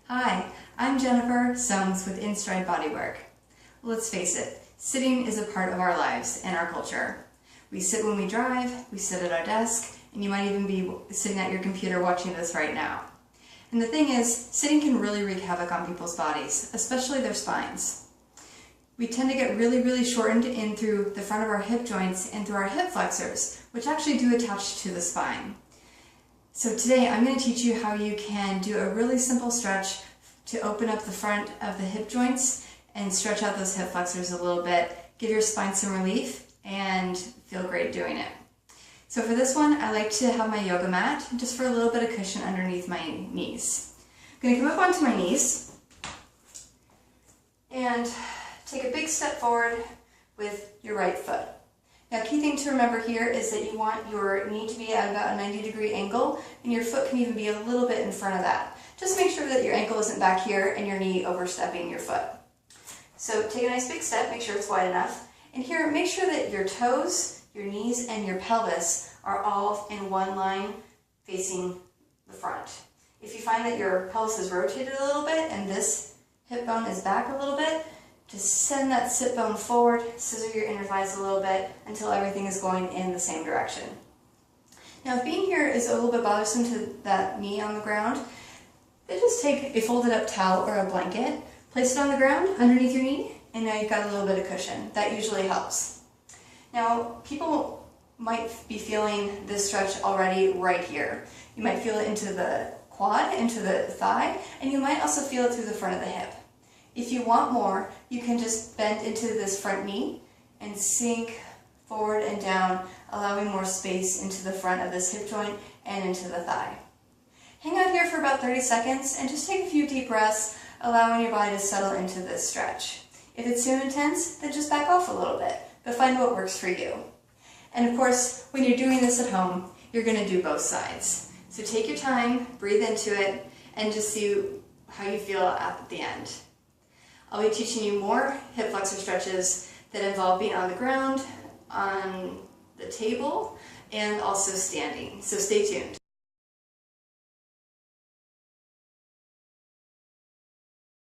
Hi, I'm Jennifer Soames with Instride Bodywork. Let's face it, sitting is a part of our lives and our culture. We sit when we drive, we sit at our desk, and you might even be sitting at your computer watching this right now. And the thing is, sitting can really wreak havoc on people's bodies, especially their spines. We tend to get really shortened in through the front of our hip joints and through our hip flexors, which actually do attach to the spine. So today I'm going to teach you how you can do a really simple stretch to open up the front of the hip joints and stretch out those hip flexors a little bit, give your spine some relief, and feel great doing it. So for this one, I like to have my yoga mat just for a little bit of cushion underneath my knees. I'm going to come up onto my knees and take a big step forward with your right foot. Now, key thing to remember here is that you want your knee to be at about a 90-degree angle, and your foot can even be a little bit in front of that. Just make sure that your ankle isn't back here and your knee overstepping your foot. So take a nice big step, make sure it's wide enough. And here, make sure that your toes, your knees, and your pelvis are all in one line facing the front. If you find that your pelvis is rotated a little bit and this hip bone is back a little bit, just send that sit bone forward, scissor your inner thighs a little bit until everything is going in the same direction. Now, if being here is a little bit bothersome to that knee on the ground, then just take a folded up towel or a blanket, place it on the ground underneath your knee, and now you've got a little bit of cushion. That usually helps. Now, people might be feeling this stretch already right here. You might feel it into the quad, into the thigh, and you might also feel it through the front of the hip. If you want more, you can just bend into this front knee and sink forward and down, allowing more space into the front of this hip joint and into the thigh. Hang out here for about 30 seconds and just take a few deep breaths, allowing your body to settle into this stretch. If it's too intense, then just back off a little bit, but find what works for you. And of course, when you're doing this at home, you're going to do both sides. So take your time, breathe into it, and just see how you feel at the end. I'll be teaching you more hip flexor stretches that involve being on the ground, on the table, and also standing. So stay tuned.